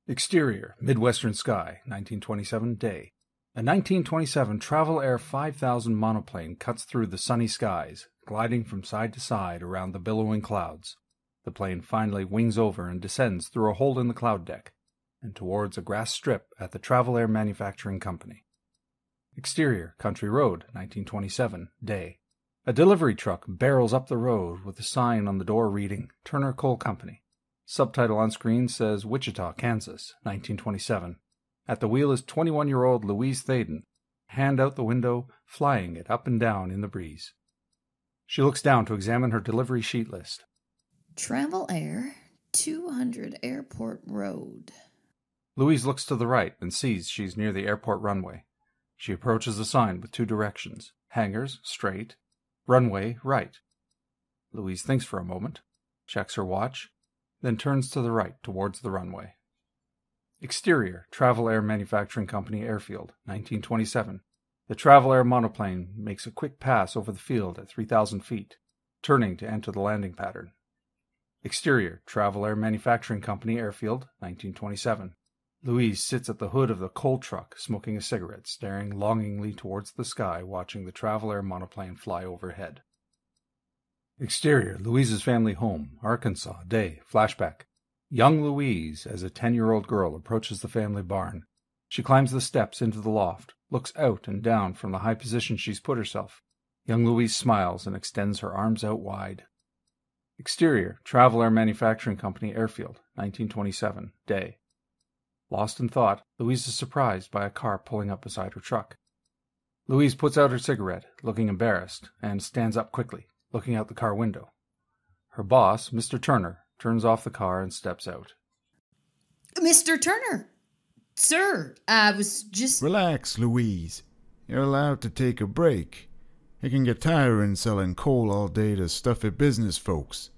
Exterior, Midwestern sky, 1927 day. A 1927 Travel Air 5000 monoplane cuts through the sunny skies, gliding from side to side around the billowing clouds. The plane finally wings over and descends through a hole in the cloud deck, and towards a grass strip at the Travel Air Manufacturing Company. Exterior, Country Road, 1927 day. A delivery truck barrels up the road with a sign on the door reading, Turner Coal Company. Subtitle on screen says Wichita, Kansas, 1927. At the wheel is 21-year-old Louise Thaden, hand out the window, flying it up and down in the breeze. She looks down to examine her delivery sheet list. Travel Air, 200 Airport Road. Louise looks to the right and sees she's near the airport runway. She approaches the sign with two directions, hangars, straight, runway, right. Louise thinks for a moment, checks her watch, then turns to the right towards the runway. Exterior, Travel Air Manufacturing Company Airfield, 1927. The Travel Air monoplane makes a quick pass over the field at 3,000 feet, turning to enter the landing pattern. Exterior, Travel Air Manufacturing Company Airfield, 1927. Louise sits at the hood of the coal truck, smoking a cigarette, staring longingly towards the sky, watching the Travel Air monoplane fly overhead. Exterior, Louise's family home, Arkansas, day, flashback. Young Louise, as a 10-year-old girl, approaches the family barn. She climbs the steps into the loft, looks out and down from the high position she's put herself. Young Louise smiles and extends her arms out wide. Exterior, Travel Air Manufacturing Company Airfield, 1927, day. Lost in thought, Louise is surprised by a car pulling up beside her truck. Louise puts out her cigarette, looking embarrassed, and stands up quickly, looking out the car window. Her boss, Mr. Turner, turns off the car and steps out. Mr. Turner! Sir, I was just... Relax, Louise. You're allowed to take a break. It can get tiring selling coal all day to stuffy business folks.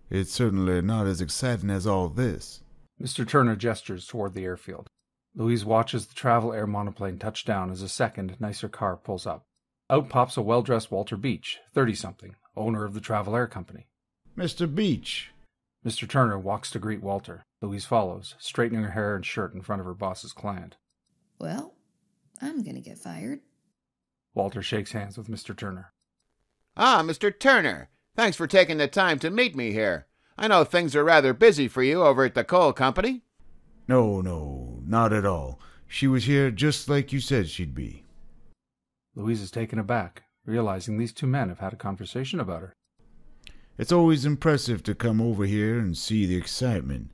It's certainly not as exciting as all this. Mr. Turner gestures toward the airfield. Louise watches the Travel Air monoplane touch down as a second, nicer car pulls up. Out pops a well-dressed Walter Beach, 30-something, owner of the Travel Air Company. Mr. Beach. Mr. Turner walks to greet Walter. Louise follows, straightening her hair and shirt in front of her boss's client. Well, I'm going to get fired. Walter shakes hands with Mr. Turner. Ah, Mr. Turner. Thanks for taking the time to meet me here. I know things are rather busy for you over at the coal company. No, not at all. She was here just like you said she'd be. Louise is taken aback, realizing these two men have had a conversation about her. It's always impressive to come over here and see the excitement.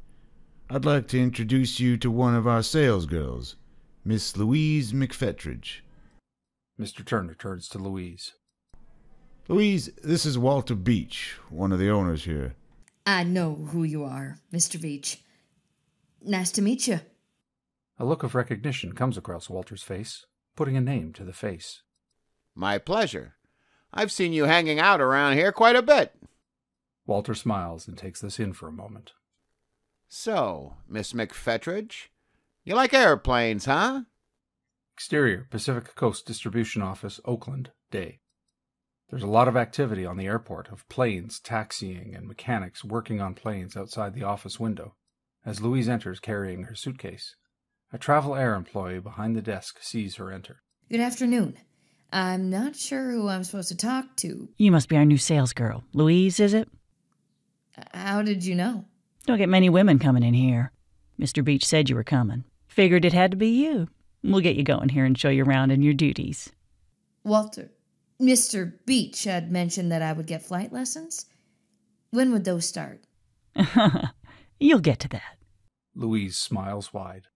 I'd like to introduce you to one of our sales girls, Miss Louise McFetridge. Mr. Turner turns to Louise. Louise, this is Walter Beach, one of the owners here. I know who you are, Mr. Beach. Nice to meet you. A look of recognition comes across Walter's face, putting a name to the face. My pleasure. I've seen you hanging out around here quite a bit. Walter smiles and takes this in for a moment. So, Miss McFetridge, you like airplanes, huh? Exterior, Pacific Coast Distribution Office, Oakland, day. There's a lot of activity on the airport, of planes taxiing and mechanics working on planes outside the office window, as Louise enters carrying her suitcase. A Travel Air employee behind the desk sees her enter. Good afternoon. I'm not sure who I'm supposed to talk to. You must be our new sales girl. Louise, is it? How did you know? Don't get many women coming in here. Mr. Beach said you were coming. Figured it had to be you. We'll get you going here and show you around in your duties. Walter, Mr. Beach had mentioned that I would get flight lessons. When would those start? You'll get to that. Louise smiles wide.